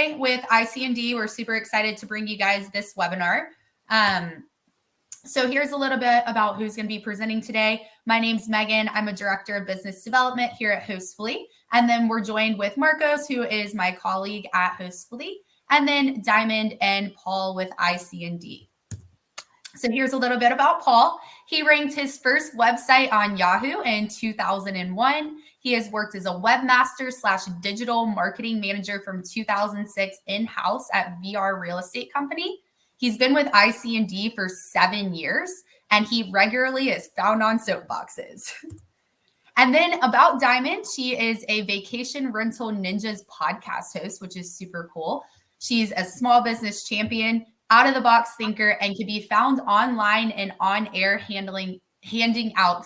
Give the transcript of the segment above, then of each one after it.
today with ICND. We're super excited to bring you guys this webinar. So here's a little bit about who's going to be presenting today. My name's Megan. I'm a director of business development here at Hostfully. And then we're joined with Marcos, who is my colleague at Hostfully, and then Diamond and Paul with ICND. So here's a little bit about Paul. He ranked his first website on Yahoo in 2001. He has worked as a webmaster / digital marketing manager from 2006 in-house at VR Real Estate Company. He's been with ICND for 7 years, and he regularly is found on soapboxes. And then about Diamond, she is a Vacation Rental Ninjas podcast host, which is super cool. She's a small business champion, out-of-the-box thinker, and can be found online and on air handing out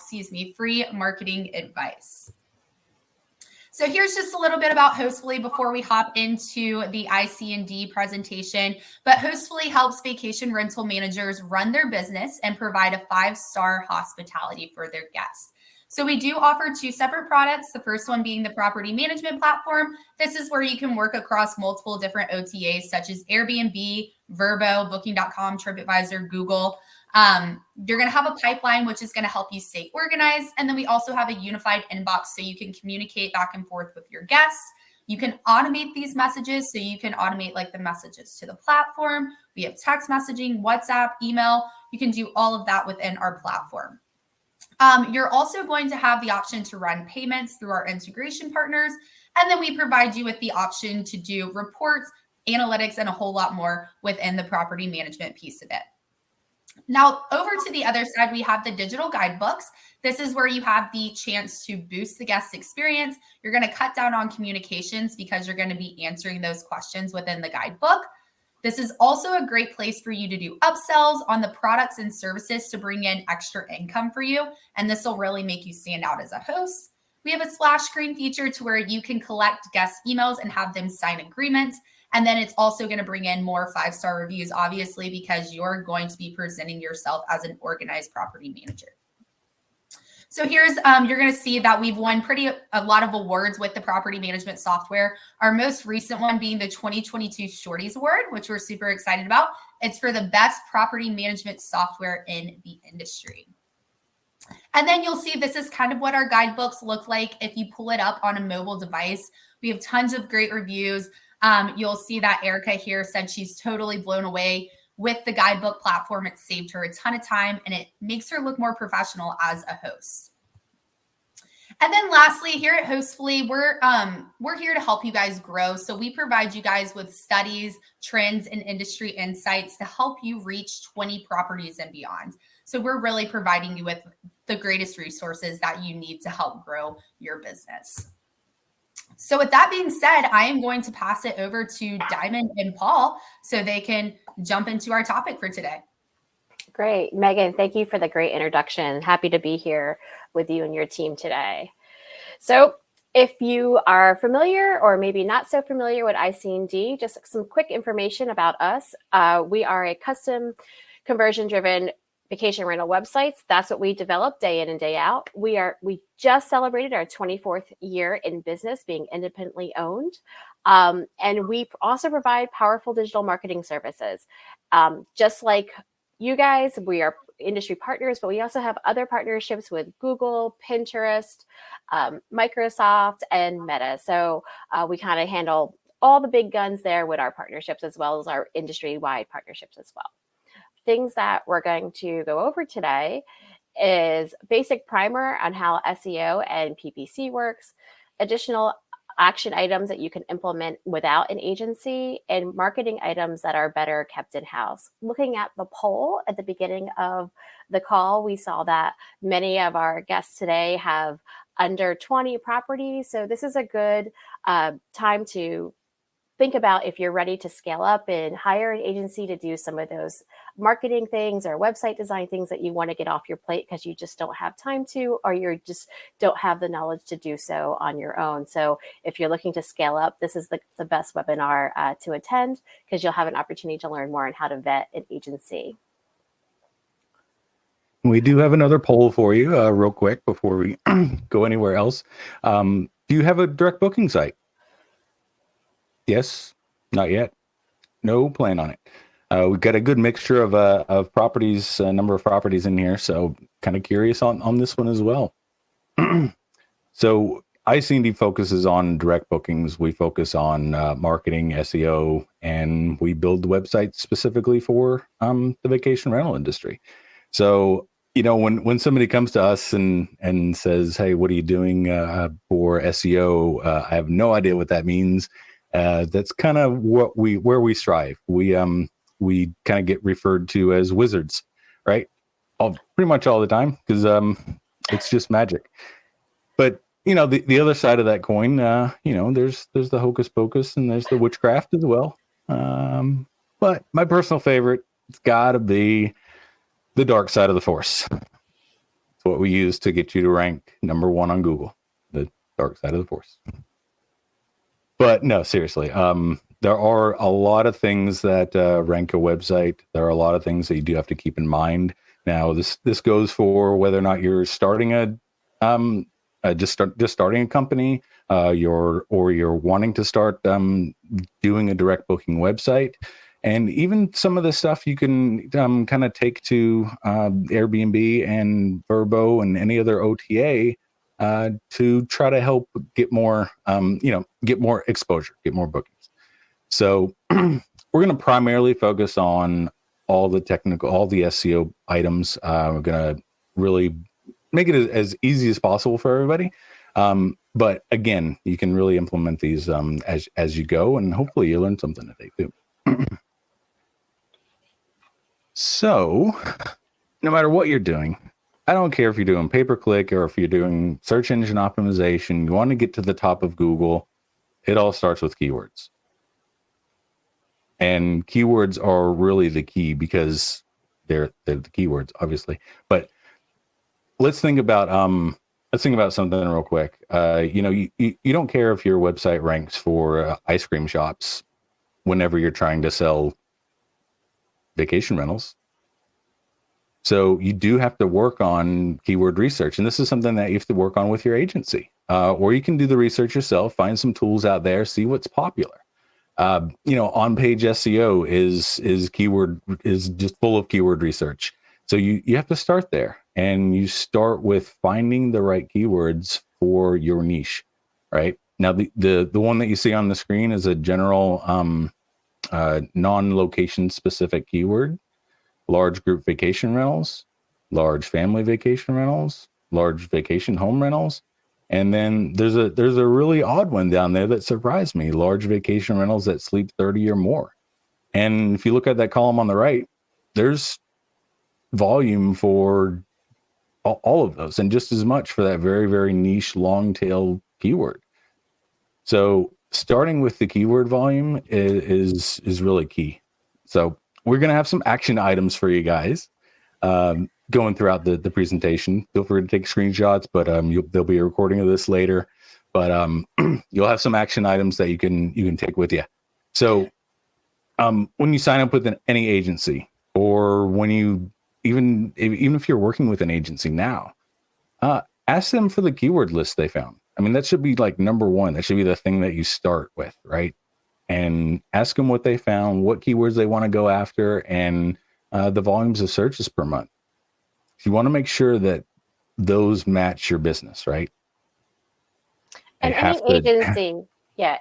free marketing advice. So here's just a little bit about Hostfully before we hop into the ICND presentation. But Hostfully helps vacation rental managers run their business and provide a 5-star hospitality for their guests. So we do offer 2 separate products. The first one being the property management platform. This is where you can work across multiple different OTAs such as Airbnb, Vrbo, Booking.com, TripAdvisor, Google. You're going to have a pipeline, which is going to help you stay organized. And then we also have a unified inbox so you can communicate back and forth with your guests. You can automate these messages. So you can automate like the messages to the platform. We have text messaging, WhatsApp, email. You can do all of that within our platform. You're also going to have the option to run payments through our integration partners. And then we provide you with the option to do reports, analytics, and a whole lot more within the property management piece of it. Now, over to the other side, we have the digital guidebooks. This is where you have the chance to boost the guest experience. You're going to cut down on communications because you're going to be answering those questions within the guidebook. This is also a great place for you to do upsells on the products and services to bring in extra income for you. And this will really make you stand out as a host. We have a splash screen feature to where you can collect guest emails and have them sign agreements. And then it's also going to bring in more 5-star reviews, obviously, because you're going to be presenting yourself as an organized property manager. So here's, you're going to see that we've won a lot of awards with the property management software. Our most recent one being the 2022 Shorties Award, which we're super excited about. It's for the best property management software in the industry. And then you'll see this is kind of what our guidebooks look like if you pull it up on a mobile device. We have tons of great reviews. You'll see that Erica here said she's totally blown away with the guidebook platform. It saved her a ton of time and it makes her look more professional as a host. And then lastly, here at Hostfully, we're here to help you guys grow. So we provide you guys with studies, trends, and industry insights to help you reach 20 properties and beyond. So we're really providing you with the greatest resources that you need to help grow your business. So with that being said, I am going to pass it over to Diamond and Paul so they can jump into our topic for today. Great. Megan, thank you for the great introduction. Happy to be here with you and your team today. So if you are familiar or maybe not so familiar with ICND, just some quick information about us. We are a custom conversion-driven vacation rental websites. That's what we develop day in and day out. We just celebrated our 24th year in business, being independently owned. And we also provide powerful digital marketing services. Just like you guys, we are industry partners, but we also have other partnerships with Google, Pinterest, Microsoft, and Meta. So we kind of handle all the big guns there with our partnerships, as well as our industry-wide partnerships as well. Things that we're going to go over today is basic primer on how SEO and PPC works, additional action items that you can implement without an agency, and marketing items that are better kept in-house. Looking at the poll at the beginning of the call, we saw that many of our guests today have under 20 properties. So this is a good time to think about if you're ready to scale up and hire an agency to do some of those marketing things or website design things that you want to get off your plate because you just don't have time to, or you just don't have the knowledge to do so on your own. So if you're looking to scale up, this is the best webinar to attend because you'll have an opportunity to learn more on how to vet an agency. We do have another poll for you real quick before we go anywhere else. Do you have a direct booking site? Yes, Not yet. No plan on it. We've got a good mixture of properties, a number of properties in here, so kind of curious on this one as well. So ICND focuses on direct bookings. We focus on marketing, SEO, and we build the website specifically for the vacation rental industry. So, when somebody comes to us and says, "Hey, what are you doing for SEO?" I have no idea what that means. That's kind of where we strive. We kind of get referred to as wizards, right? Pretty much all the time, because it's just magic. But the other side of that coin, there's the hocus pocus and there's the witchcraft as well. But my personal favorite, it's got to be the dark side of the force. It's what we use to get you to rank number 1 on Google, the dark side of the force. But no, seriously, there are a lot of things that rank a website. There are a lot of things that you do have to keep in mind. Now, this goes for whether or not you're starting just starting a company, you're wanting to start doing a direct booking website, and even some of the stuff you can kind of take to Airbnb and Vrbo and any other OTA to try to help get more exposure, get more bookings. So we're going to primarily focus on all the SEO items. We're going to really make it as easy as possible for everybody. But again, you can really implement these as you go, and hopefully you learn something today too. So no matter what you're doing, I don't care if you're doing pay-per-click or if you're doing search engine optimization, you want to get to the top of Google, it all starts with keywords. And keywords are really the key because they're the keywords, obviously. But let's think about something real quick. You don't care if your website ranks for ice cream shops whenever you're trying to sell vacation rentals. So you do have to work on keyword research, and this is something that you have to work on with your agency, or you can do the research yourself. Find some tools out there, see what's popular. On-page SEO is just full of keyword research. So you have to start there, and you start with finding the right keywords for your niche, right? Now, the one that you see on the screen is a general non-location specific keyword: large group vacation rentals, large family vacation rentals, large vacation home rentals. And then there's a really odd one down there that surprised me: large vacation rentals that sleep 30 or more. And if you look at that column on the right, there's volume for all of those, and just as much for that very, very niche long tail keyword. So starting with the keyword volume is really key. So we're going to have some action items for you guys going throughout the presentation. Feel free to take screenshots, but there'll be a recording of this later. But you'll have some action items that you can take with you. So when you sign up with any agency, or when you even if you're working with an agency now, ask them for the keyword list they found. I mean, that should be like number 1. That should be the thing that you start with, right? And ask them what they found, what keywords they want to go after, and the volumes of searches per month. You want to make sure that those match your business, right? And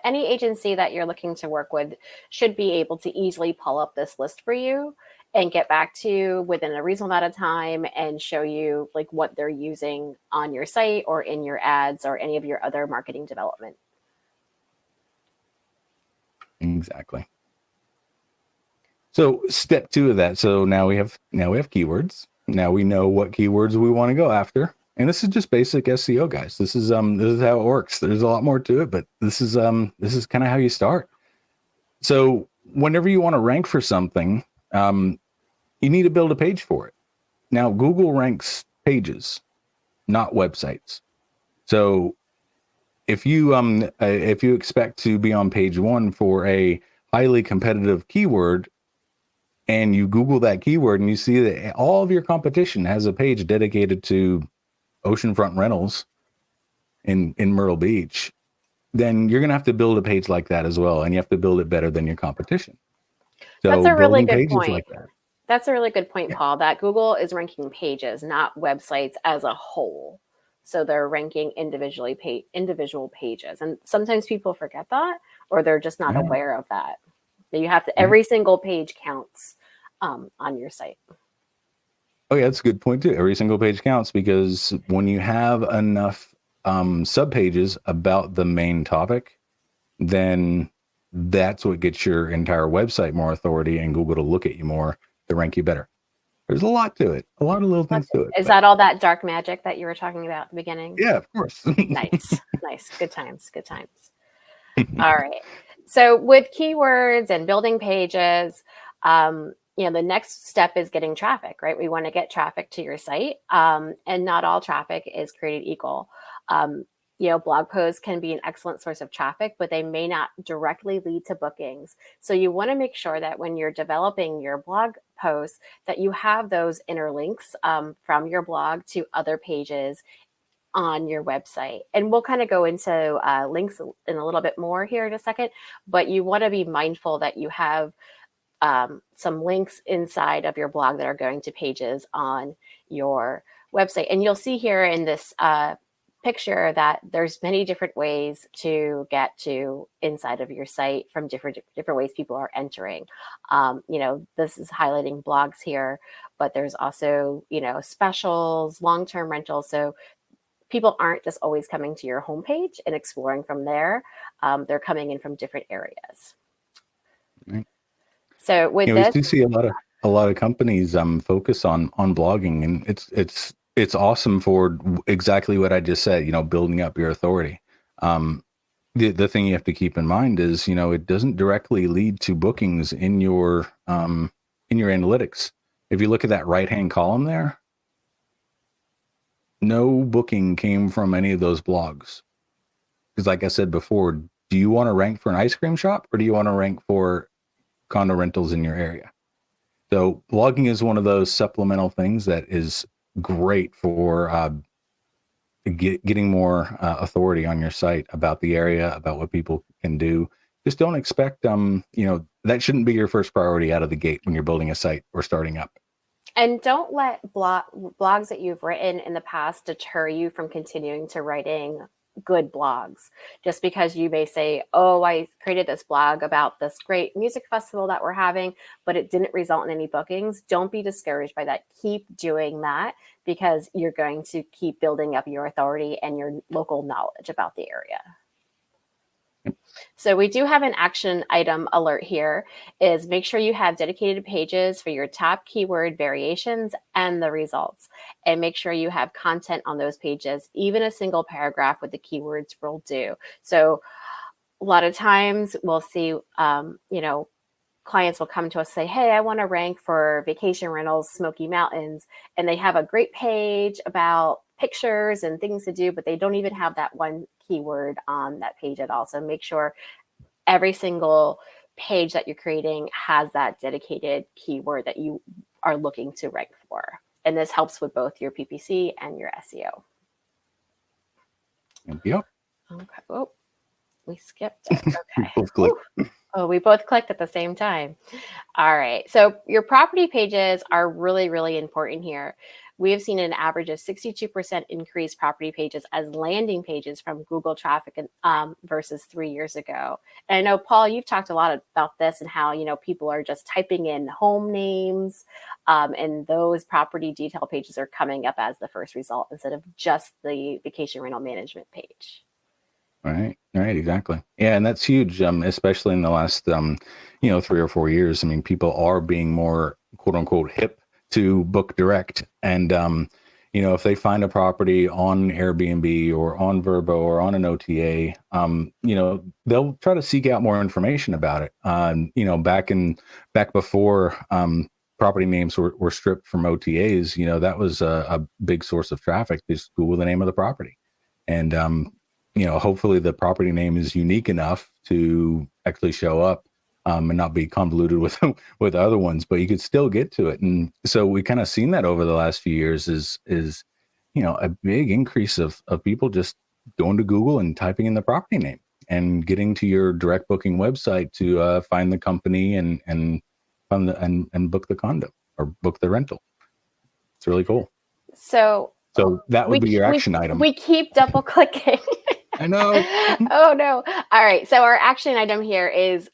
any agency that you're looking to work with should be able to easily pull up this list for you and get back to you within a reasonable amount of time and show you like what they're using on your site or in your ads or any of your other marketing development. Exactly. So step 2 of that. So now we have keywords. Now we know what keywords we want to go after. And this is just basic SEO, guys. This is how it works. There's a lot more to it, but this is kind of how you start. So whenever you want to rank for something, you need to build a page for it. Now, Google ranks pages, not websites. So if you expect to be on page 1 for a highly competitive keyword, and you Google that keyword and you see that all of your competition has a page dedicated to oceanfront rentals in Myrtle Beach, then you're going to have to build a page like that as well. And you have to build it better than your competition. So That's a really building good pages point. like that. That's a really good point, Paul, that Google is ranking pages, not websites as a whole. So they're ranking individual pages. And sometimes people forget that, or they're just not aware of that. You have to, every single page counts on your site. Oh yeah, that's a good point too. Every single page counts, because when you have enough subpages about the main topic, then that's what gets your entire website more authority, and Google to look at you more to rank you better. There's a lot to it, a lot of little things to it. Is that all that dark magic that you were talking about at the beginning? Yeah, of course. Nice. Good times. All right. So with keywords and building pages, the next step is getting traffic, right? We want to get traffic to your site, and not all traffic is created equal. Blog posts can be an excellent source of traffic, but they may not directly lead to bookings. So you want to make sure that when you're developing your blog posts, that you have those interlinks from your blog to other pages on your website. And we'll kind of go into links in a little bit more here in a second, but you want to be mindful that you have some links inside of your blog that are going to pages on your website. And you'll see here in this picture that there's many different ways to get to inside of your site from different ways people are entering. This is highlighting blogs here, but there's also, specials, long-term rentals. So people aren't just always coming to your homepage and exploring from there. They're coming in from different areas. Right. So with we this, do see a lot of companies focus on blogging, and it's awesome for exactly what I just said. Building up your authority. The thing you have to keep in mind is, it doesn't directly lead to bookings in your analytics. If you look at that right-hand column there, no booking came from any of those blogs. Because like I said before, do you want to rank for an ice cream shop, or do you want to rank for condo rentals in your area? So blogging is one of those supplemental things that is great for getting more authority on your site about the area, about what people can do. Just don't expect, that shouldn't be your first priority out of the gate when you're building a site or starting up. And don't let blogs that you've written in the past deter you from continuing to writing good blogs. Just because you may say, oh, I created this blog about this great music festival that we're having, but it didn't result in any bookings. Don't be discouraged by that. Keep doing that, because you're going to keep building up your authority and your local knowledge about the area. So we do have an action item alert here, is make sure you have dedicated pages for your top keyword variations and the results, and make sure you have content on those pages. Even a single paragraph with the keywords will do. So a lot of times we'll see, clients will come to us and say, hey, I want to rank for vacation rentals, Smoky Mountains. And they have a great page about pictures and things to do, but they don't even have that one keyword on that page at all. So make sure every single page that you're creating has that dedicated keyword that you are looking to rank for. And this helps with both your PPC and your SEO. Yep. Okay. Oh, we skipped it. Okay. Both clicked. Oh, we both clicked at the same time. All right. So your property pages are really, really important here. We have seen an average of 62% increased property pages as landing pages from Google traffic versus 3 years ago. And I know, Paul, you've talked a lot about this and how, people are just typing in home names, and those property detail pages are coming up as the first result instead of just the vacation rental management page. Right, exactly. Yeah, and that's huge, especially in the last, 3 or 4 years. I mean, people are being more, quote unquote, hip to book direct. And, if they find a property on Airbnb or on Vrbo or on an OTA, they'll try to seek out more information about it. Back before property names were stripped from OTAs, that was a big source of traffic. Just Google the name of the property. And, hopefully the property name is unique enough to actually show up and not be convoluted with other ones, but you could still get to it. And so we kind of seen that over the last few years is a big increase of people just going to Google and typing in the property name. and getting to your direct booking website to find the company and book the condo or book the rental. It's really cool. So that would be your action item. We keep double clicking. I know. Oh no. All right. So our action item here is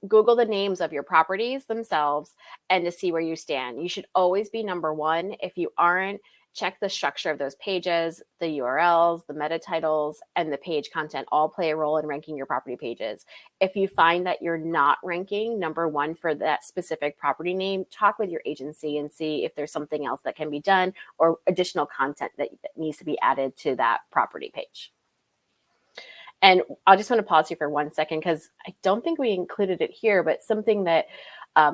Google the names of your properties themselves and to see where you stand. You should always be number one. If you aren't, check the structure of those pages, the URLs, the meta titles, and the page content all play a role in ranking your property pages. If you find that you're not ranking number one for that specific property name, talk with your agency and see if there's something else that can be done or additional content that needs to be added to that property page. And I just want to pause here for 1 second because I don't think we included it here, but something that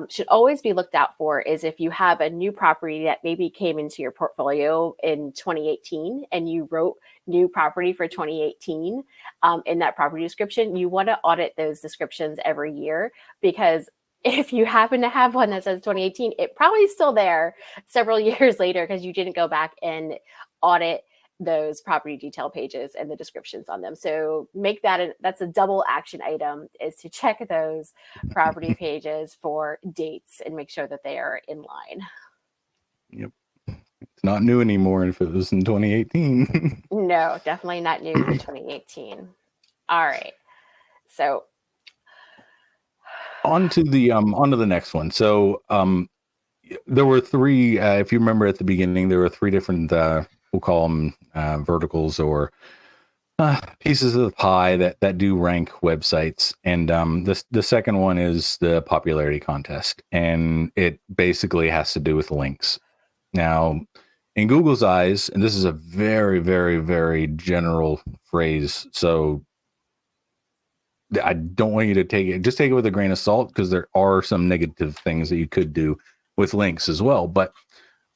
should always be looked out for is if you have a new property that maybe came into your portfolio in 2018 and you wrote new property for 2018 in that property description, you want to audit those descriptions every year, because if you happen to have one that says 2018, it probably is still there several years later because you didn't go back and audit those property detail pages and the descriptions on them. So make that's a double action item, is to check those property pages for dates and make sure that they are in line. Yep. It's not new anymore if it was in 2018. No, definitely not new for 2018. All right. So on to the next one. So there were three, if you remember at the beginning, there were three different we'll call them verticals or pieces of the pie that do rank websites. And the second one is the popularity contest. And it basically has to do with links. Now, in Google's eyes, and this is a very, very, very general phrase, so I don't want you to take it with a grain of salt, because there are some negative things that you could do with links as well. But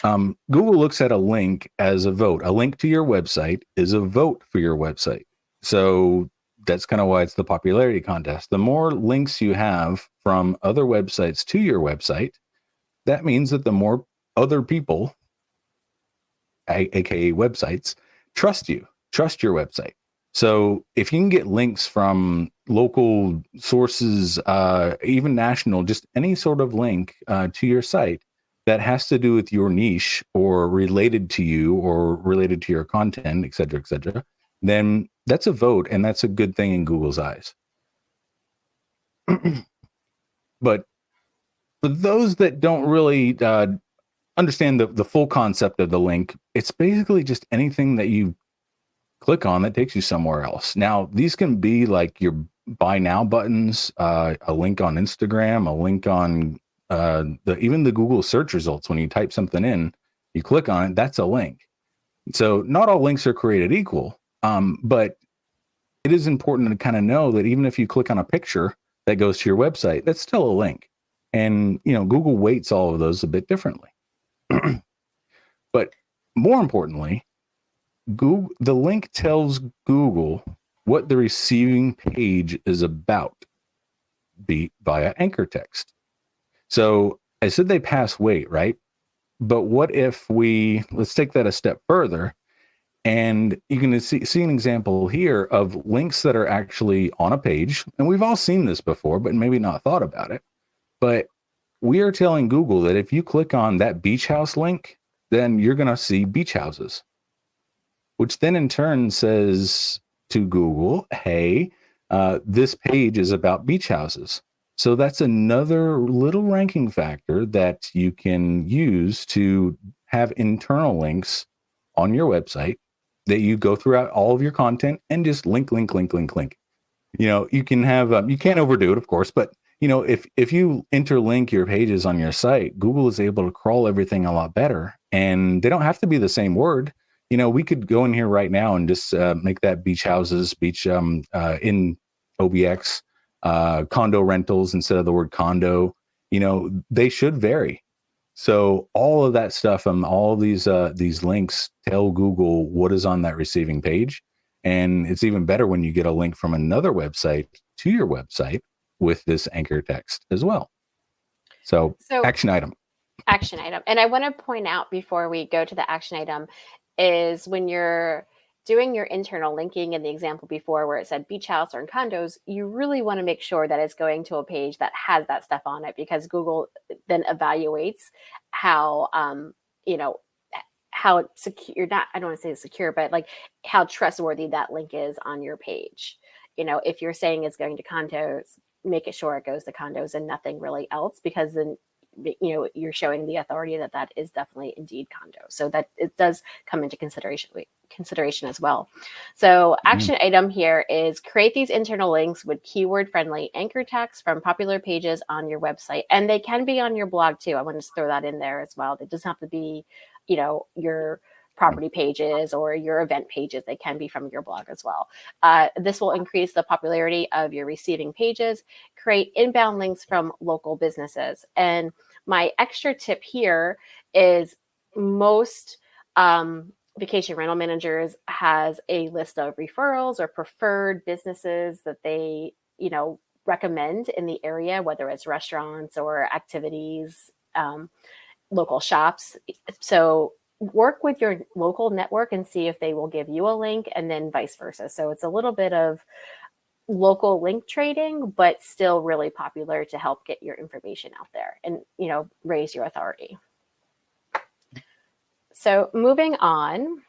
Google looks at a link as a vote. A link to your website is a vote for your website. So that's kind of why it's the popularity contest. The more links you have from other websites to your website, that means that the more other people, aka websites, trust your website. So if you can get links from local sources, even national, just any sort of link to your site that has to do with your niche or related to you or related to your content, et cetera, then that's a vote, and that's a good thing in Google's eyes. But for those that don't really understand the full concept of the link, it's basically just anything that you click on that takes you somewhere else. Now, these can be like your buy now buttons, a link on Instagram, a link on even the Google search results. When you type something in, you click on it, that's a link. So not all links are created equal, but it is important to kind of know that even if you click on a picture that goes to your website, that's still a link. And, Google weights all of those a bit differently. But more importantly, the link tells Google what the receiving page is about via anchor text. So I said they pass weight, right? But what if let's take that a step further, and you can see an example here of links that are actually on a page. And we've all seen this before, but maybe not thought about it. But we are telling Google that if you click on that beach house link, then you're going to see beach houses, which then in turn says to Google, hey, this page is about beach houses. So that's another little ranking factor that you can use to have internal links on your website that you go throughout all of your content and just link. You can have, you can't overdo it, of course, but if you interlink your pages on your site, Google is able to crawl everything a lot better, and they don't have to be the same word. We could go in here right now and just make that beach houses, in OBX, condo rentals instead of the word condo. They should vary. So all of that stuff and all these links tell Google what is on that receiving page. And it's even better when you get a link from another website to your website with this anchor text as well. So action item. And I want to point out before we go to the action item is when you're doing your internal linking in the example before where it said beach house or in condos, you really want to make sure that it's going to a page that has that stuff on it, because Google then evaluates how, how secure, not, I don't want to say secure, but like how trustworthy that link is on your page. If you're saying it's going to condos, make it sure it goes to condos and nothing really else, because then you're showing the authority that is definitely indeed condo. So that it does come into consideration as well. So action item here is create these internal links with keyword friendly anchor text from popular pages on your website. And they can be on your blog too. I want to just throw that in there as well. It doesn't have to be, your property pages or your event pages. They can be from your blog as well. This will increase the popularity of your receiving pages, create inbound links from local businesses. And my extra tip here is most vacation rental managers has a list of referrals or preferred businesses that they, recommend in the area, whether it's restaurants or activities, local shops. So work with your local network and see if they will give you a link, and then vice versa. So it's a little bit of local link trading, but still really popular to help get your information out there and, raise your authority. So moving on,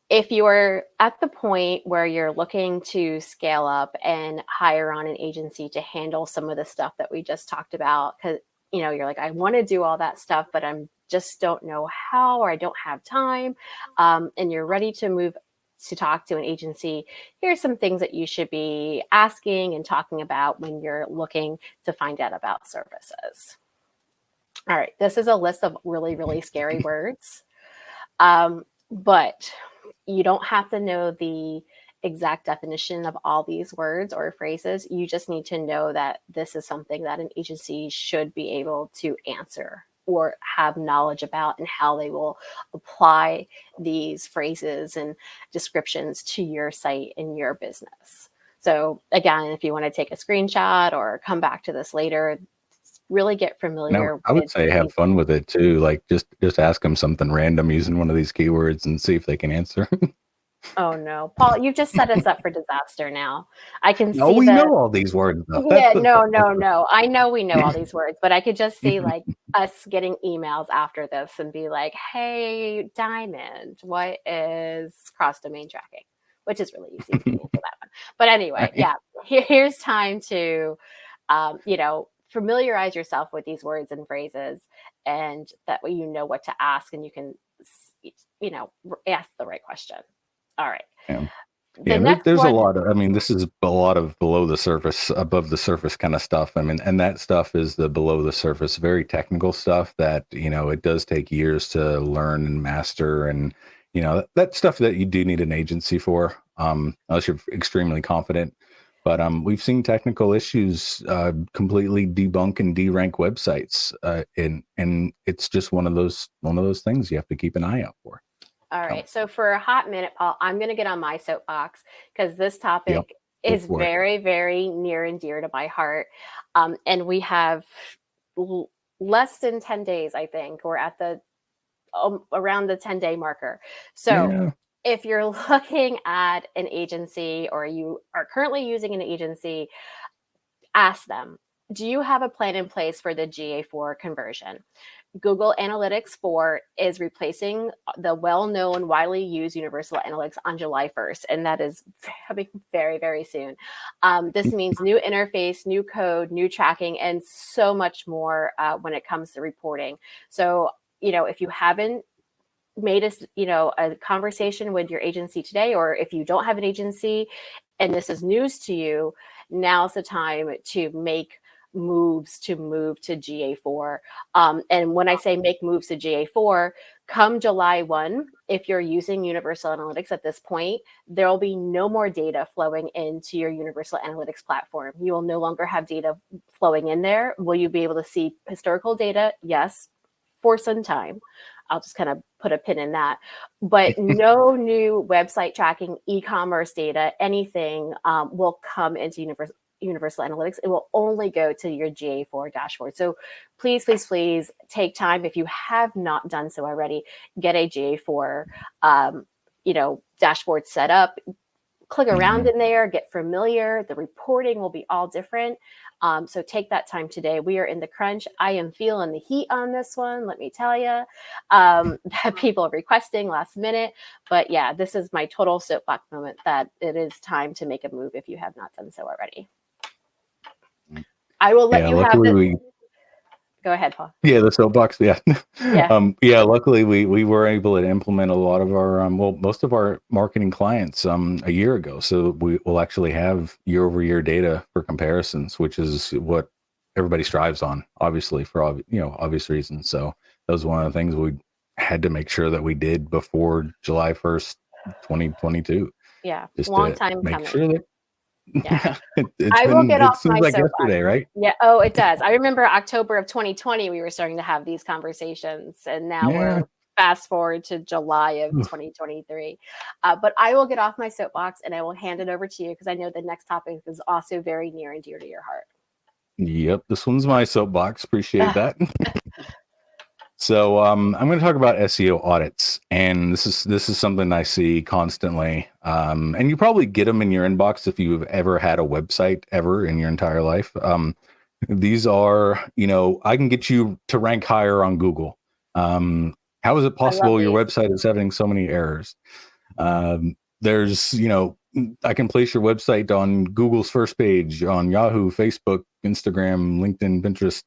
if you're at the point where you're looking to scale up and hire on an agency to handle some of the stuff that we just talked about, because, you're like, I want to do all that stuff, but I'm just don't know how, or I don't have time, and you're ready to move to talk to an agency, here's some things that you should be asking and talking about when you're looking to find out about services. All right, this is a list of really, really scary words, but you don't have to know the exact definition of all these words or phrases. You just need to know that this is something that an agency should be able to answer or have knowledge about, and how they will apply these phrases and descriptions to your site and your business. So again, if you want to take a screenshot or come back to this later, really get familiar. Now, I would say have fun with it too. Like just ask them something random using one of these keywords and see if they can answer. Oh no, Paul, you've just set us up for disaster now. I can see we know all these words though. Yeah, no. I know we know all these words, but I could just see like us getting emails after this and be like, hey, Diamond, what is cross-domain tracking? Which is really easy to answer that one. But anyway, yeah, here's time to, familiarize yourself with these words and phrases, and that way you know what to ask and you can, ask the right question. All right. There's a lot of, this is a lot of below the surface, above the surface kind of stuff. And that stuff is the below the surface, very technical stuff that, it does take years to learn and master. And, that stuff that you do need an agency for, unless you're extremely confident. But we've seen technical issues completely debunk and derank websites. And it's just one of those things you have to keep an eye out for. All right. So for a hot minute, Paul, I'm going to get on my soapbox because this topic is very, very near and dear to my heart. And we have less than 10 days, I think. We're at the around the 10-day marker. So if you're looking at an agency or you are currently using an agency, ask them, do you have a plan in place for the GA4 conversion? Google Analytics 4 is replacing the well-known, widely used Universal Analytics on July 1st, and that is coming very, very soon. This means new interface, new code, new tracking, and so much more when it comes to reporting. So, if you haven't made a conversation with your agency today, or if you don't have an agency and this is news to you, now's the time to make moves to move to GA4. And when I say make moves to GA4, come July 1, if you're using Universal Analytics at this point, there will be no more data flowing into your Universal Analytics platform. You will no longer have data flowing in there. Will you be able to see historical data? Yes, for some time. I'll just kind of put a pin in that. But no new website tracking, e-commerce data, anything will come into Universal Analytics. It will only go to your GA4 dashboard. So please, please, please take time. If you have not done so already, get a GA4 dashboard set up. Click around in there, get familiar. The reporting will be all different. So take that time today. We are in the crunch. I am feeling the heat on this one, let me tell you. People are requesting last minute. But yeah, this is my total soapbox moment that it is time to make a move if you have not done so already. I will let you have it. Go ahead, Paul. Yeah, the soapbox. Yeah. Yeah. Luckily, we were able to implement a lot of our, most of our marketing clients a year ago. So we will actually have year-over-year data for comparisons, which is what everybody strives on, obviously, for obvious reasons. So that was one of the things we had to make sure that we did before July 1st, 2022. Yeah, just long to time make coming. sure that. Yeah. It seems like yesterday, right? Yeah. Oh, it does. I remember October of 2020, we were starting to have these conversations, and now we're fast forward to July of 2023. But I will get off my soapbox and I will hand it over to you because I know the next topic is also very near and dear to your heart. Yep. This one's my soapbox. Appreciate that. So I'm going to talk about SEO audits, and this is something I see constantly. And you probably get them in your inbox if you've ever had a website ever in your entire life. These are, I can get you to rank higher on Google. How is it possible your website is having so many errors? There's, I can place your website on Google's first page on Yahoo, Facebook, Instagram, LinkedIn, Pinterest.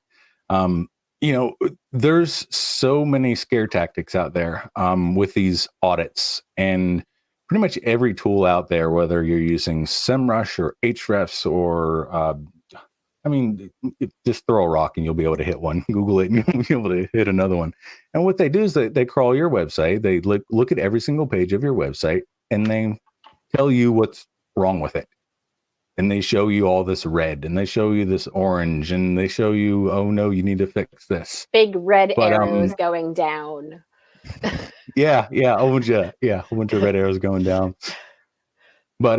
There's so many scare tactics out there with these audits, and pretty much every tool out there, whether you're using SEMrush or Ahrefs or, just throw a rock and you'll be able to hit one. Google it and you'll be able to hit another one. And what they do is they crawl your website. They look at every single page of your website and they tell you what's wrong with it. And they show you all this red, and they show you this orange, and they show you, oh no, you need to fix this. Big red arrows going down. Yeah, a whole bunch of red arrows going down. But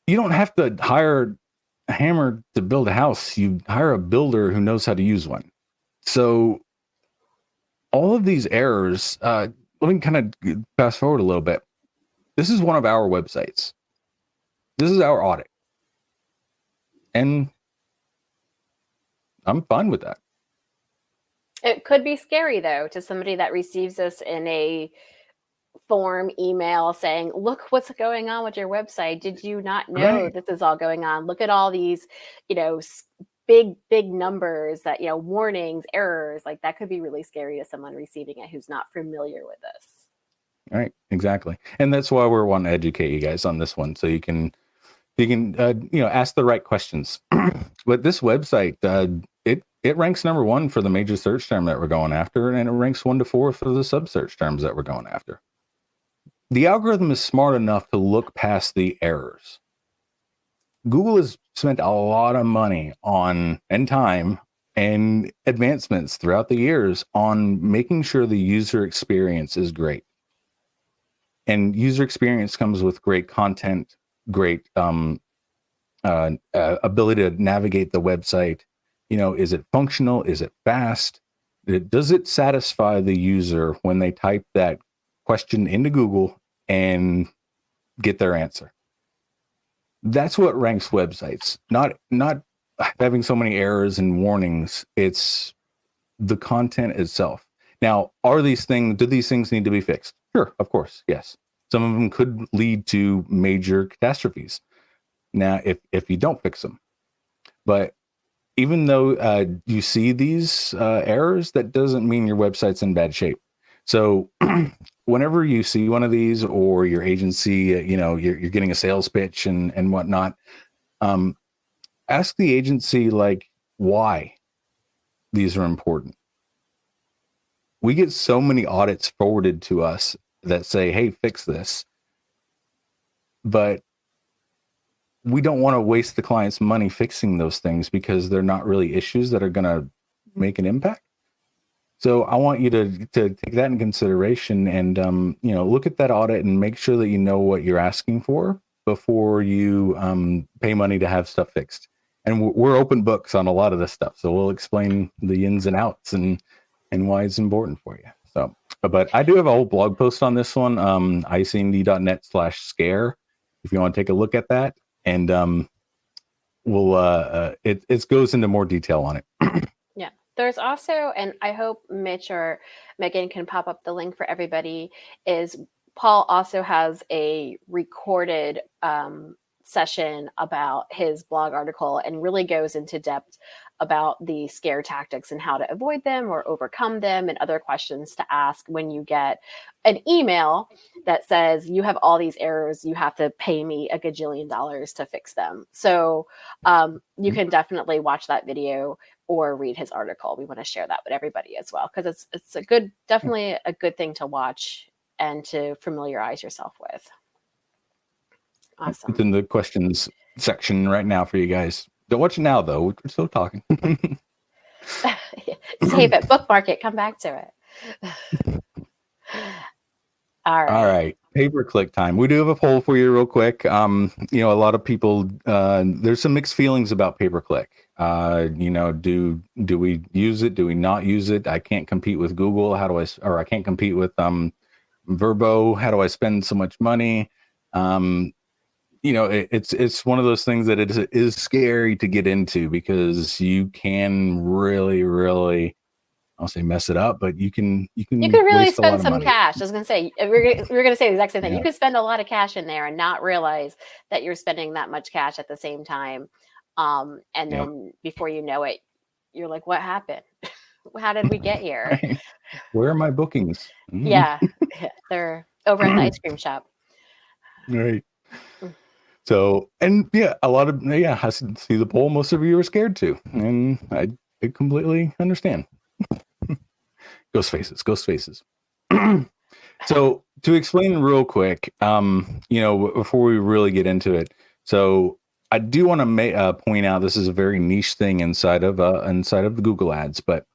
you don't have to hire a hammer to build a house. You hire a builder who knows how to use one. So all of these errors, let me kind of fast forward a little bit. This is one of our websites. This is our audit. And I'm fine with that. It could be scary, though, to somebody that receives this in a form email saying, look what's going on with your website. Did you not know this is all going on? Look at all these, big numbers that, warnings, errors. Like that could be really scary to someone receiving it who's not familiar with this. All right, exactly. And that's why we're wanting to educate you guys on this one, so you can ask the right questions. But this website, it ranks number 1 for the major search term that we're going after, and it ranks 1 to 4 for the sub search terms that we're going after. The algorithm is smart enough to look past the errors. Google has spent a lot of money and time and advancements throughout the years on making sure the user experience is great. And user experience comes with great content, great ability to navigate the website. Is it functional? Is it fast? Does it satisfy the user when they type that question into Google and get their answer? That's what ranks websites. Not having so many errors and warnings. It's the content itself. Now, do these things need to be fixed? Sure, of course, yes. Some of them could lead to major catastrophes. Now, if you don't fix them. But even though you see these errors, that doesn't mean your website's in bad shape. So whenever you see one of these, or your agency, you're getting a sales pitch and whatnot, ask the agency why these are important. We get so many audits forwarded to us that say, hey, fix this. But we don't want to waste the client's money fixing those things because they're not really issues that are going to make an impact. So I want you to take that in consideration and, look at that audit and make sure that you know what you're asking for before you pay money to have stuff fixed. And we're open books on a lot of this stuff. So we'll explain the ins and outs and why it's important for you. So But I do have a whole blog post on this one, icnd.net/scare, if you want to take a look at that. And it goes into more detail on it. Yeah. There's also, and I hope Mitch or Megan can pop up the link for everybody, is Paul also has a recorded session about his blog article and really goes into depth about the scare tactics and how to avoid them or overcome them, and other questions to ask when you get an email that says you have all these errors, you have to pay me $1 gajillion to fix them. So you can definitely watch that video or read his article. We want to share that with everybody as well, because it's definitely a good thing to watch and to familiarize yourself with. Awesome. It's in the questions section right now for you guys. Don't watch it now, though. We're still talking. Save it, bookmark it, come back to it. All right. Pay-per-click time. We do have a poll for you real quick. A lot of people, there's some mixed feelings about pay-per-click. Do we use it? Do we not use it? I can't compete with Google. I can't compete with Verbo. How do I spend so much money? It's one of those things that it is scary to get into, because you can really, I'll say mess it up, but you can really spend some cash. I was going to say, we're going to say the exact same thing. Yeah. You could spend a lot of cash in there and not realize that you're spending that much cash at the same time. And then before you know it, you're like, what happened? How did we get here? Right. Where are my bookings? Yeah, they're over at the ice cream shop. Right. So, and I see the poll. Most of you are scared too, and I completely understand. Ghost faces. So, to explain real quick, before we really get into it, so I do want to point out this is a very niche thing inside of the Google Ads, but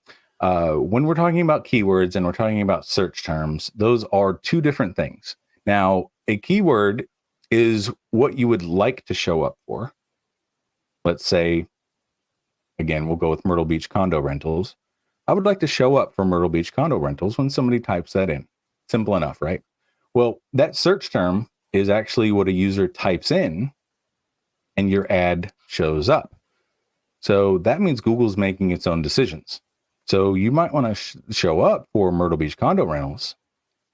when we're talking about keywords and we're talking about search terms, those are two different things. Now, a keyword is what you would like to show up for. Let's say, again, we'll go with Myrtle Beach condo rentals. I would like to show up for Myrtle Beach condo rentals when somebody types that in. Simple enough, right? Well, that search term is actually what a user types in, and your ad shows up. So that means Google's making its own decisions. So you might want to show up for Myrtle Beach condo rentals,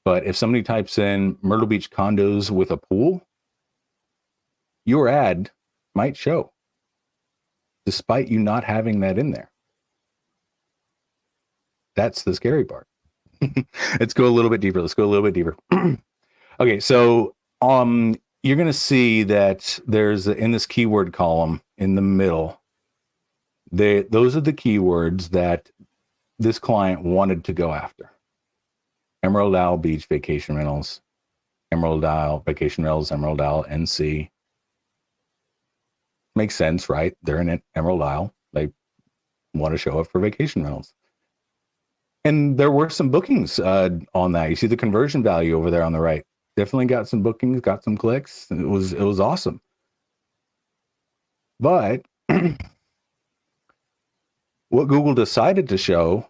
but if somebody types in Myrtle Beach condos with a pool, your ad might show, despite you not having that in there. That's the scary part. Let's go a little bit deeper. Okay, so you're going to see that there's in this keyword column in the middle, those are the keywords that this client wanted to go after. Emerald Isle Beach Vacation Rentals, Emerald Isle Vacation Rentals, Emerald Isle NC. Makes sense, right? They're in Emerald Isle. They want to show up for vacation rentals. And there were some bookings on that. You see the conversion value over there on the right. Definitely got some bookings, got some clicks. It was awesome. But what Google decided to show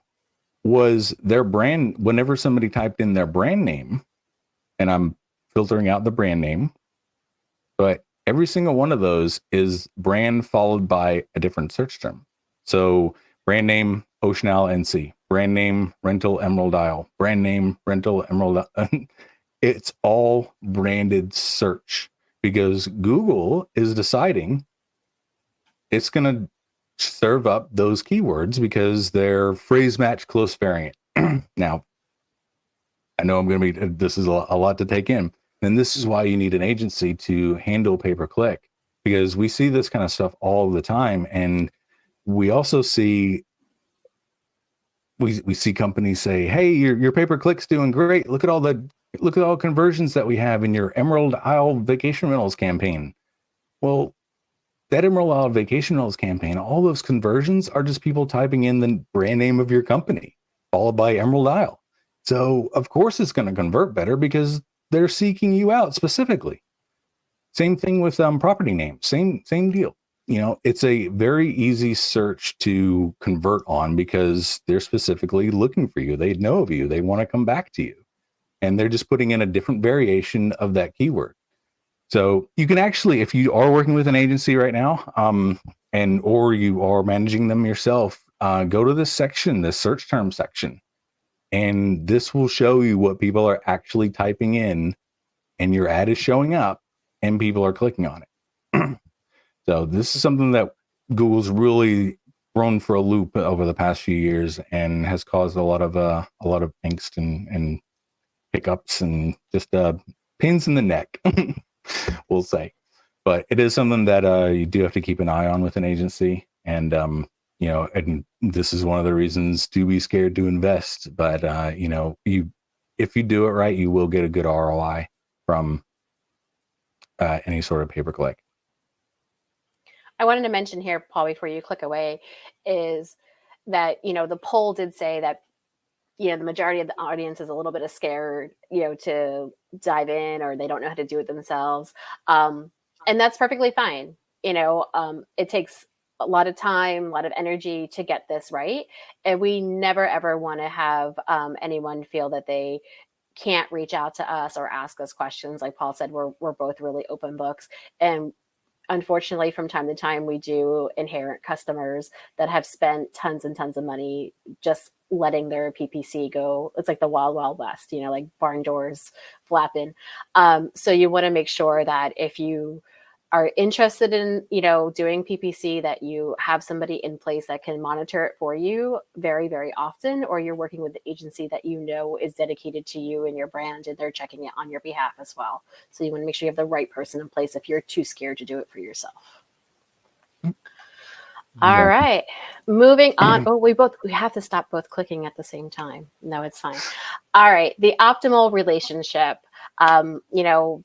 was their brand. Whenever somebody typed in their brand name, and I'm filtering out the brand name, but every single one of those is brand followed by a different search term. So brand name, Ocean Isle NC, brand name, rental Emerald Isle, brand name, rental Emerald Isle. It's all branded search, because Google is deciding it's going to serve up those keywords because they're phrase match close variant. Now, I know this is a lot to take in. And this is why you need an agency to handle pay-per-click, because we see this kind of stuff all the time. And we also see, we see companies say, hey, your pay-per-click's doing great. Look at all the conversions that we have in your Emerald Isle Vacation Rentals campaign. Well, that Emerald Isle Vacation Rentals campaign, all those conversions are just people typing in the brand name of your company, followed by Emerald Isle. So of course it's going to convert better because they're seeking you out specifically. Same thing with property names. Same deal. it's a very easy search to convert on because they're specifically looking for you. They know of you. They want to come back to you. And they're just putting in a different variation of that keyword. So you can actually, if you are working with an agency right now, or you are managing them yourself, go to this section, the search term section, and this will show you what people are actually typing in, and your ad is showing up, and people are clicking on it. So this is something that Google's really thrown for a loop over the past few years, and has caused a lot of angst and hiccups and just pains in the neck, we'll say. But it is something that you do have to keep an eye on with an agency, and and this is one of the reasons to be scared to invest. But if you do it right, you will get a good ROI from any sort of pay-per-click. I wanted to mention here, Paul, before you click away, is that, the poll did say that, the majority of the audience is a little bit scared, to dive in, or they don't know how to do it themselves. And that's perfectly fine. It takes a lot of time, a lot of energy to get this right. And we never, ever want to have anyone feel that they can't reach out to us or ask us questions. Like Paul said, we're both really open books. And unfortunately, from time to time, we do inherit customers that have spent tons and tons of money just letting their PPC go. It's like the wild, wild west, like barn doors flapping. So you want to make sure that if you are interested in, doing PPC, that you have somebody in place that can monitor it for you very, very often, or you're working with the agency that is dedicated to you and your brand, and they're checking it on your behalf as well. So you want to make sure you have the right person in place if you're too scared to do it for yourself. All right, moving on. Oh, we have to stop both clicking at the same time. No, it's fine. All right, the optimal relationship,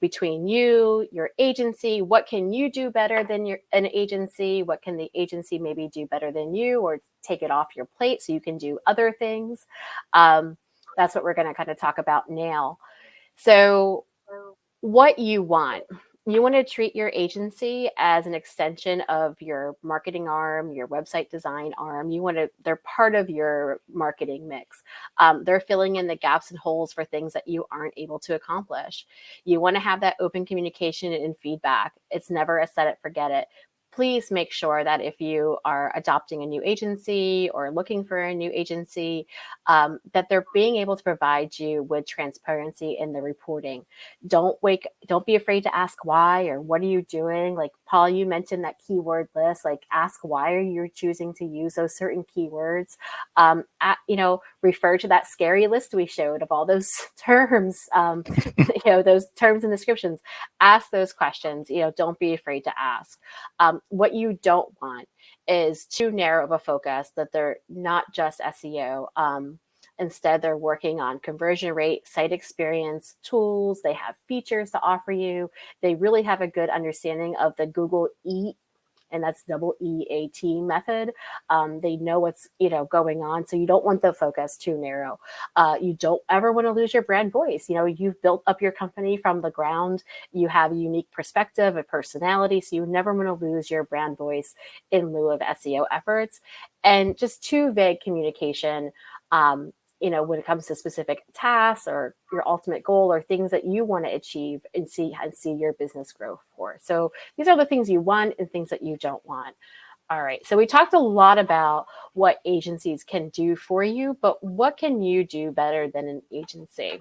between you, your agency. What can you do better than an agency? What can the agency maybe do better than you, or take it off your plate so you can do other things? That's what we're going to kind of talk about now. So what you want to treat your agency as an extension of your marketing arm, your website design arm. They're part of your marketing mix. They're filling in the gaps and holes for things that you aren't able to accomplish. You want to have that open communication and feedback. It's never a set it, forget it. Please make sure that if you are adopting a new agency or looking for a new agency, that they're being able to provide you with transparency in the reporting. Don't be afraid to ask why, or what are you doing? Like Paul, you mentioned that keyword list. Like, ask why are you choosing to use those certain keywords. Refer to that scary list we showed of all those terms. Those terms and descriptions. Ask those questions. Don't be afraid to ask. What you don't want is too narrow of a focus, that they're not just SEO. Instead, they're working on conversion rate, site experience, tools. They have features to offer you. They really have a good understanding of the Google EAT, and that's EAT method. They know what's going on. So you don't want the focus too narrow. You don't ever want to lose your brand voice. You've built up your company from the ground. You have a unique perspective, a personality. So you never want to lose your brand voice in lieu of SEO efforts. And just too vague communication, when it comes to specific tasks or your ultimate goal, or things that you want to achieve and see your business grow for. So these are the things you want and things that you don't want. All right. So we talked a lot about what agencies can do for you, but what can you do better than an agency?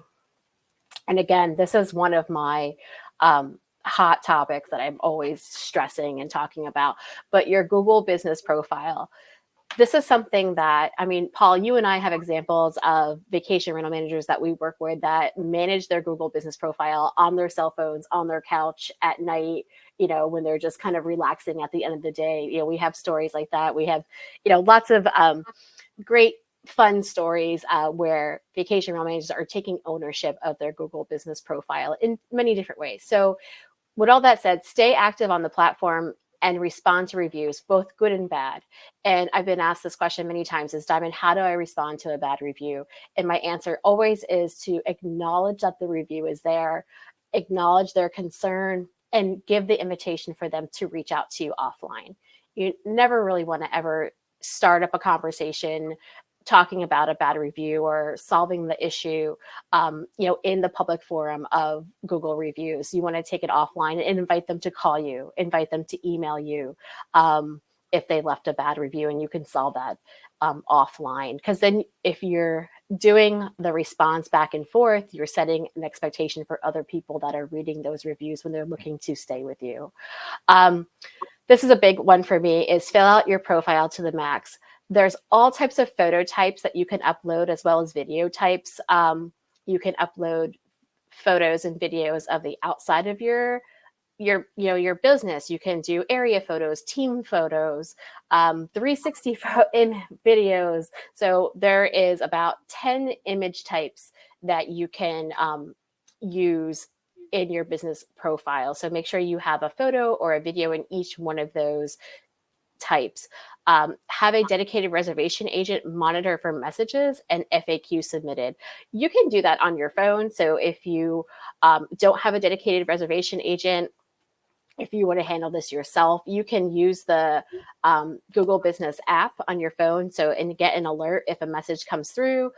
And again, this is one of my hot topics that I'm always stressing and talking about, but your Google business profile. This is something that, Paul, you and I have examples of vacation rental managers that we work with that manage their Google business profile on their cell phones, on their couch at night, when they're just kind of relaxing at the end of the day. We have stories like that. We have, lots of great fun stories where vacation rental managers are taking ownership of their Google business profile in many different ways. So with all that said, stay active on the platform and respond to reviews, both good and bad. And I've been asked this question many times, is Diamond, how do I respond to a bad review? And my answer always is to acknowledge that the review is there, acknowledge their concern, and give the invitation for them to reach out to you offline. You never really want to ever start up a conversation talking about a bad review or solving the issue, in the public forum of Google reviews. You want to take it offline and invite them to call you, invite them to email you if they left a bad review, and you can solve that offline. Because then if you're doing the response back and forth, you're setting an expectation for other people that are reading those reviews when they're looking to stay with you. This is a big one for me, is fill out your profile to the max. There's all types of photo types that you can upload, as well as video types. You can upload photos and videos of the outside of your business. You can do area photos, team photos, 360 videos. So there is about 10 image types that you can use in your business profile. So make sure you have a photo or a video in each one of those types. Have a dedicated reservation agent monitor for messages and FAQ submitted. You can do that on your phone. So if you don't have a dedicated reservation agent, if you want to handle this yourself, you can use the Google Business app on your phone. And get an alert if a message comes through,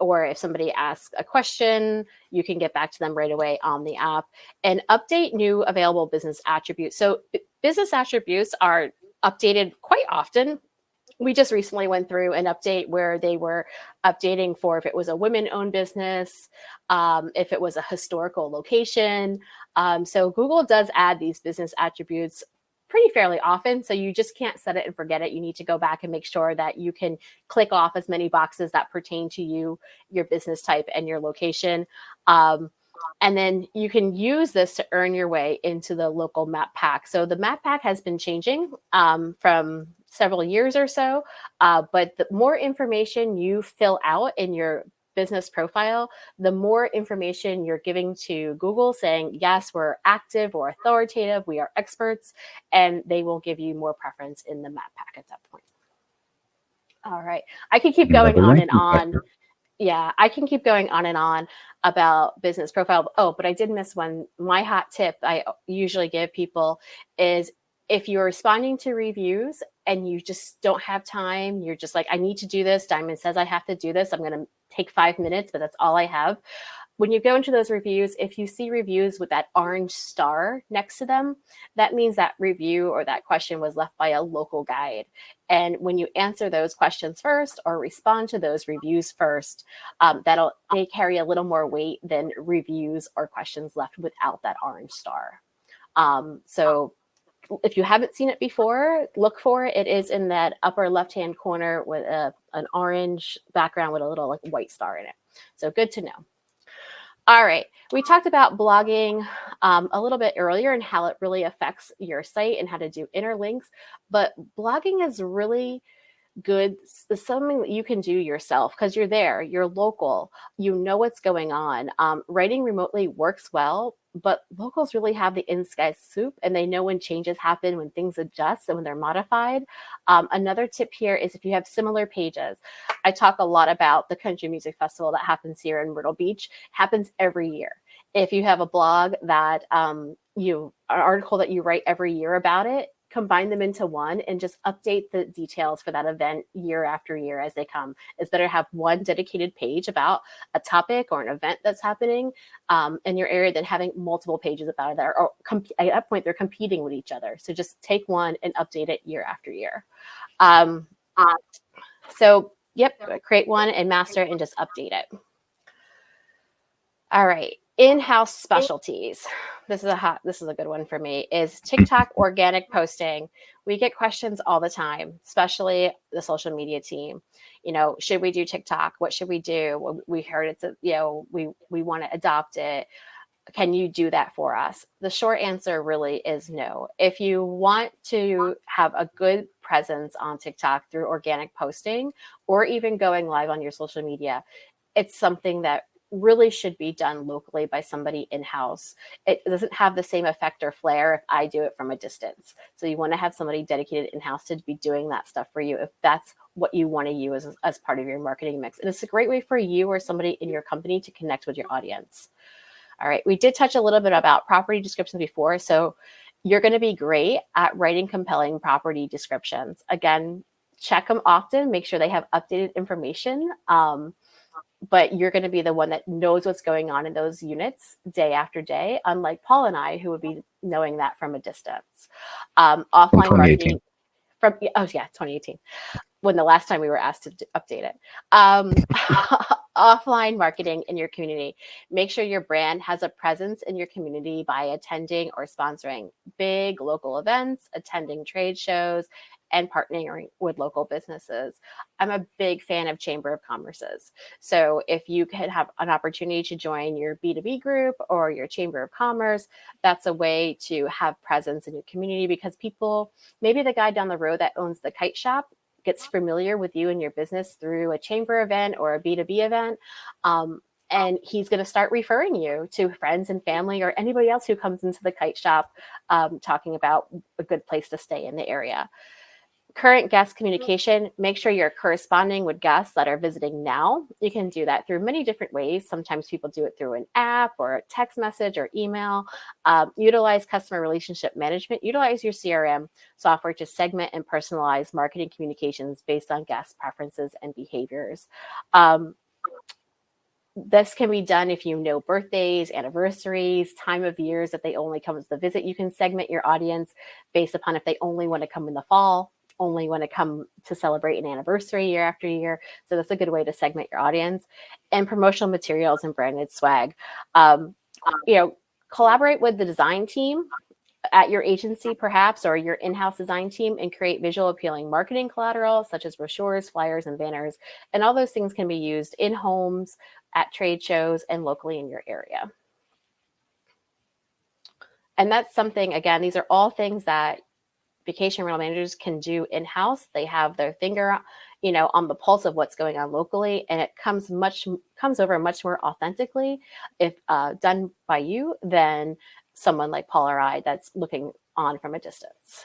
or if somebody asks a question, you can get back to them right away on the app. And update new available business attributes. So business attributes are updated quite often. We just recently went through an update where they were updating for if it was a women-owned business, if it was a historical location. So Google does add these business attributes pretty fairly often. So you just can't set it and forget it. You need to go back and make sure that you can click off as many boxes that pertain to you, your business type, and your location. And then you can use this to earn your way into the local map pack. So the map pack has been changing from several years or so, but the more information you fill out in your business profile, the more information you're giving to Google saying, yes, we're active or authoritative, we are experts, and they will give you more preference in the map pack at that point. All right. I can keep going on and on. Yeah, I can keep going on and on about business profile. Oh, but I did miss one. My hot tip I usually give people is, if you're responding to reviews and you just don't have time, you're just like, I need to do this. Diamond says I have to do this. I'm going to take 5 minutes, but that's all I have. When you go into those reviews, if you see reviews with that orange star next to them, that means that review or that question was left by a local guide. And when you answer those questions first or respond to those reviews first, they carry a little more weight than reviews or questions left without that orange star. So if you haven't seen it before, look for it. It is in that upper left-hand corner with an orange background with a little white star in it. So good to know. All right, we talked about blogging a little bit earlier and how it really affects your site and how to do interlinks, but blogging is really good. It's something that you can do yourself because you're there, you're local, you know what's going on. Writing remotely works well, but locals really have the inside scoop, and they know when changes happen, when things adjust, and when they're modified. Another tip here is if you have similar pages. I talk a lot about the country music festival that happens here in Myrtle Beach. Happens every year. If you have a blog that an article that you write every year about it, combine them into one and just update the details for that event year after year as they come. It's better to have one dedicated page about a topic or an event that's happening in your area than having multiple pages about it. Or at that point, they're competing with each other. So just take one and update it year after year. Create one and master it and just update it. All right. InHouse Specialties. This is a good one for me, is TikTok organic posting. We get questions all the time, especially the social media team. Should we do TikTok? What should we do? We heard we want to adopt it. Can you do that for us? The short answer really is no. If you want to have a good presence on TikTok through organic posting or even going live on your social media, it's something that really should be done locally by somebody in-house. It doesn't have the same effect or flair if I do it from a distance. So you want to have somebody dedicated in-house to be doing that stuff for you if that's what you want to use as part of your marketing mix. And it's a great way for you or somebody in your company to connect with your audience. All right, we did touch a little bit about property descriptions before. So You're going to be great at writing compelling property descriptions. Again, check them often, make sure they have updated information. But you're going to be the one that knows what's going on in those units day after day, unlike Paul and I, who would be knowing that from a distance. Offline marketing from, 2018, when the last time we were asked to update it. Offline marketing in your community. Make sure your brand has a presence in your community by attending or sponsoring big local events, attending trade shows, and partnering with local businesses. I'm a big fan of Chamber of Commerce's. So if you could have an opportunity to join your B2B group or your Chamber of Commerce, that's a way to have presence in your community, because people, maybe the guy down the road that owns the kite shop gets familiar with you and your business through a chamber event or a B2B event. And he's going to start referring you to friends and family or anybody else who comes into the kite shop talking about a good place to stay in the area. Current guest communication, make sure you're corresponding with guests that are visiting now. You can do that through many different ways. Sometimes people do it through an app or a text message or email. Utilize customer relationship management. Utilize your CRM software to segment and personalize marketing communications based on guest preferences and behaviors. This can be done if you know birthdays, anniversaries, time of years that they only come to visit. You can segment your audience based upon if they only want to come in the fall, only want to come to celebrate an anniversary year after year. So that's a good way to segment your audience. And promotional materials and branded swag. Collaborate with the design team at your agency, perhaps, or your in-house design team, and create visual appealing marketing collateral such as brochures, flyers, and banners. And all those things can be used in homes, at trade shows, and locally in your area. And that's something, again, these are all things that vacation rental managers can do in-house. They have their finger, on the pulse of what's going on locally, and it comes over much more authentically if done by you than someone like Paul or I that's looking on from a distance.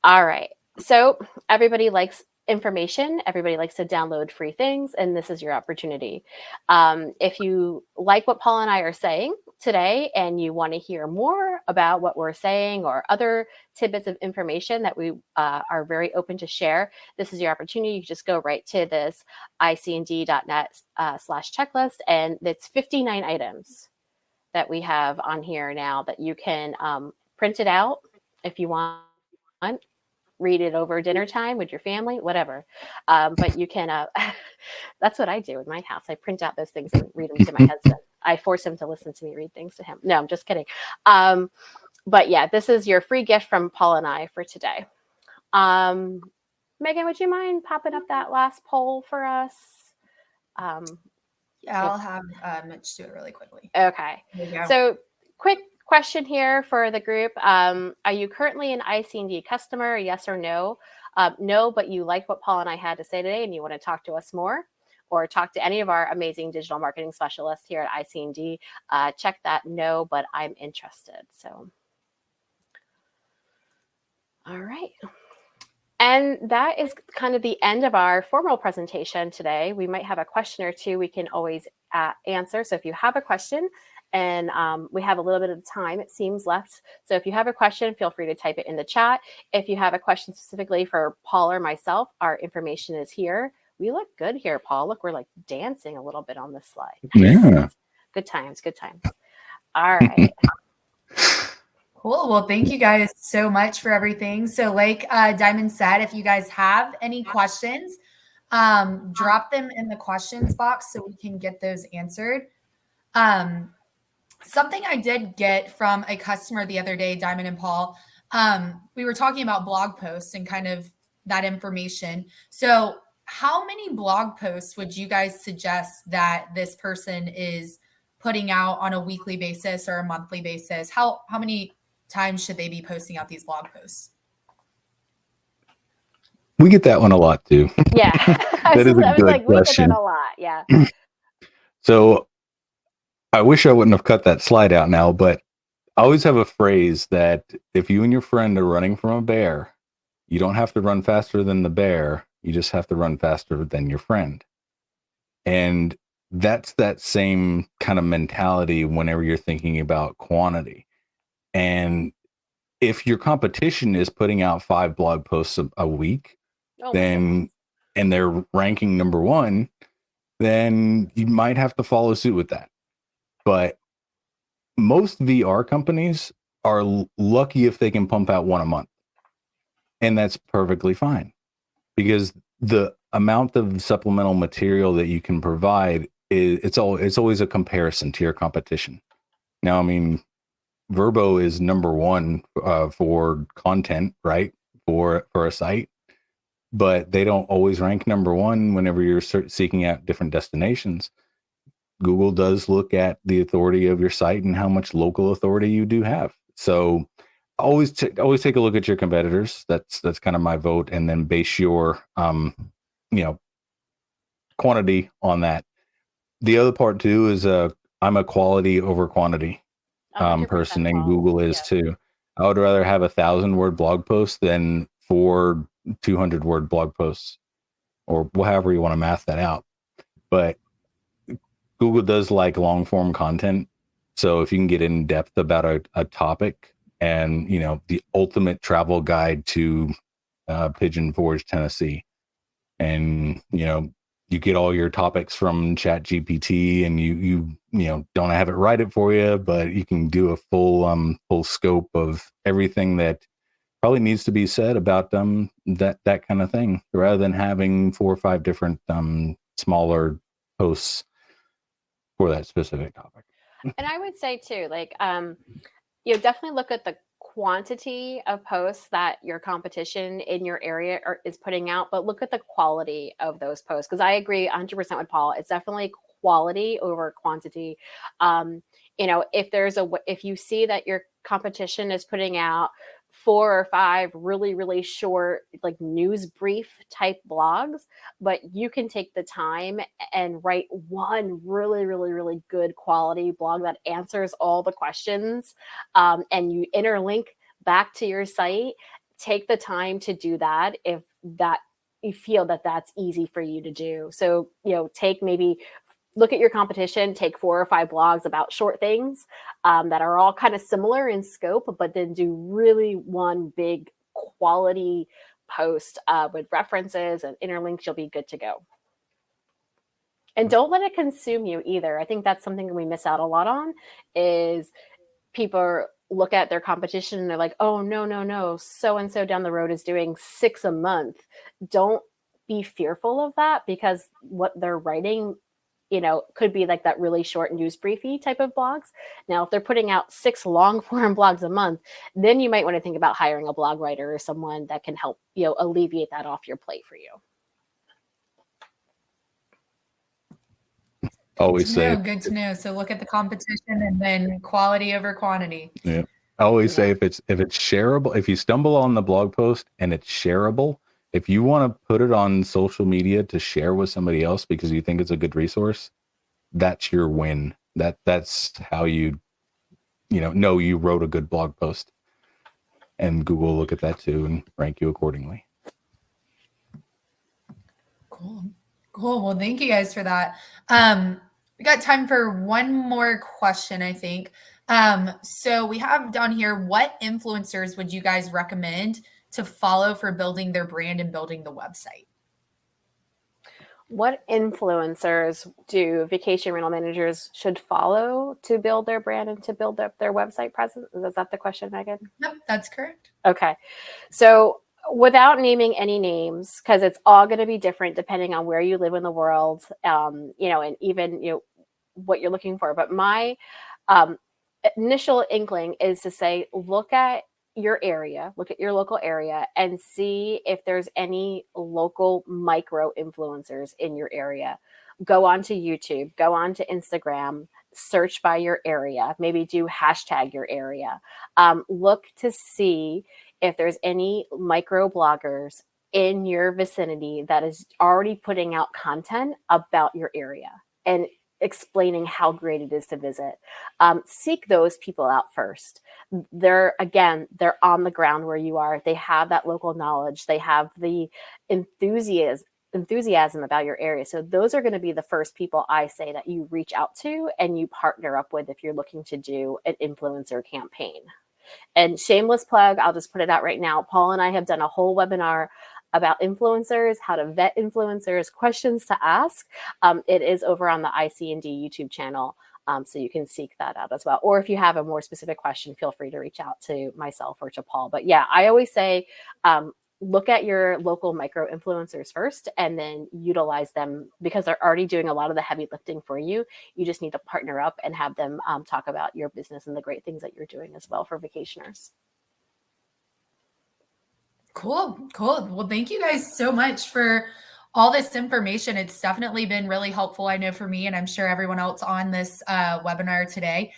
All right, so everybody likes information. Everybody likes to download free things, and this is your opportunity. If you like what Paul and I are saying today and you want to hear more about what we're saying or other tidbits of information that we are very open to share, this is your opportunity. You just go right to this ICND.net/checklist, and it's 59 items that we have on here now that you can print it out if you want. Read it over dinner time with your family, whatever. But you can, that's what I do in my house. I print out those things and read them to my husband. I force him to listen to me read things to him. No, I'm just kidding. But yeah, this is your free gift from Paul and I for today. Megan, would you mind popping up that last poll for us? Yeah, I'll have Mitch do it really quickly. Okay. So quick question here for the group. Are you currently an ICND customer? Yes or no? No, but you liked what Paul and I had to say today and you want to talk to us more, or talk to any of our amazing digital marketing specialists here at ICND. Check that no, but I'm interested. So, all right. And that is kind of the end of our formal presentation today. We might have a question or two we can always answer. So if you have a question, and we have a little bit of time, it seems, left. So if you have a question, feel free to type it in the chat. If you have a question specifically for Paul or myself, our information is here. We look good here, Paul. Look, we're like dancing a little bit on this slide. Yeah. Good times, good times. All right. Cool. Well, thank you guys so much for everything. So like Diamond said, if you guys have any questions, drop them in the questions box so we can get those answered. Something I did get from a customer the other day, Diamond and Paul, we were talking about blog posts and kind of that information. So how many blog posts would you guys suggest that this person is putting out on a weekly basis or a monthly basis? How many times should they be posting out these blog posts? We get that one a lot too. Yeah. That is a good question. We get that a lot. Yeah. So I wish I wouldn't have cut that slide out now, but I always have a phrase that if you and your friend are running from a bear, you don't have to run faster than the bear. You just have to run faster than your friend. And that's that same kind of mentality whenever you're thinking about quantity. And if your competition is putting out 5 blog posts a week, then and they're ranking number 1, then you might have to follow suit with that. But most VR companies are lucky if they can pump out 1 a month, and that's perfectly fine, because the amount of supplemental material that you can provide it's always a comparison to your competition. Now, I mean, Verbo is number 1 for content, right? For a site, but they don't always rank number 1 whenever you're seeking out different destinations. Google does look at the authority of your site and how much local authority you do have. So always take a look at your competitors. That's kind of my vote, and then base your quantity on that. The other part too is I'm a quality over quantity person, and Google is too. I would rather have 1,000-word blog post than 4 200-word blog posts, or however you want to math that out. But Google does like long form content. So if you can get in depth about a topic, and, the ultimate travel guide to Pigeon Forge, Tennessee, and, you get all your topics from ChatGPT, and you don't have it write it for you, but you can do a full scope of everything that probably needs to be said about that kind of thing, rather than having 4 or 5 different smaller posts for that specific topic. And I would say too, definitely look at the quantity of posts that your competition in your area is putting out, but look at the quality of those posts. Because I agree 100% with Paul. It's definitely quality over quantity. If you see that your competition is putting out 4 or 5 really, really short, like news brief type blogs, but you can take the time and write one really, really, really good quality blog that answers all the questions, and you interlink back to your site. Take the time to do that if that you feel that that's easy for you to do. So, look at your competition, take 4 or 5 blogs about short things that are all kind of similar in scope, but then do really one big quality post with references and interlinks. You'll be good to go. And don't let it consume you either. I think that's something we miss out a lot on, is people look at their competition and they're like, oh, no, so-and-so down the road is doing 6 a month. Don't be fearful of that, because what they're writing could be like that really short news briefy type of blogs. Now, if they're putting out 6 long form blogs a month, then you might want to think about hiring a blog writer or someone that can help, alleviate that off your plate for you. Always say good to know. So look at the competition and then quality over quantity. Yeah. I always say if it's shareable, if you stumble on the blog post and it's shareable, if you want to put it on social media to share with somebody else because you think it's a good resource, that's your win. That's how you know you wrote a good blog post, and Google will look at that too and rank you accordingly. Cool. Well, thank you guys for that. We got time for one more question, I think. So we have down here, what influencers would you guys recommend to follow for building their brand and building the website? What influencers do vacation rental managers should follow to build their brand and to build up their website presence? Is that the question, Megan? Yep, that's correct. Okay. So without naming any names, because it's all going to be different depending on where you live in the world, and even, what you're looking for. But my initial inkling is to say, look at your area, look at your local area, and see if there's any local micro influencers in your area. Go onto YouTube, go onto Instagram, search by your area, maybe do hashtag your area. Look to see if there's any micro bloggers in your vicinity that is already putting out content about your area and explaining how great it is to visit. Seek those people out first. They're on the ground where you are. They have that local knowledge. They have the enthusiasm about your area. So those are going to be the first people I say that you reach out to and you partner up with if you're looking to do an influencer campaign. And shameless plug, I'll just put it out right now. Paul and I have done a whole webinar about influencers, how to vet influencers, questions to ask. It is over on the ICND YouTube channel. So you can seek that out as well. Or if you have a more specific question, feel free to reach out to myself or to Paul. But yeah, I always say, look at your local micro influencers first and then utilize them because they're already doing a lot of the heavy lifting for you. You just need to partner up and have them talk about your business and the great things that you're doing as well for vacationers. Cool. Well, thank you guys so much for all this information. It's definitely been really helpful, I know, for me, and I'm sure everyone else on this webinar today.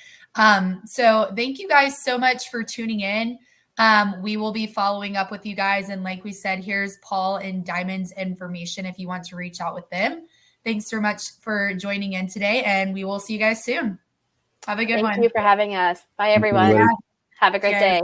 So thank you guys so much for tuning in. We will be following up with you guys. And like we said, here's Paul and Diamond's information if you want to reach out with them. Thanks so much for joining in today, and we will see you guys soon. Have a good one. Thank you for having us. Bye, everyone. Yeah. Have a great day.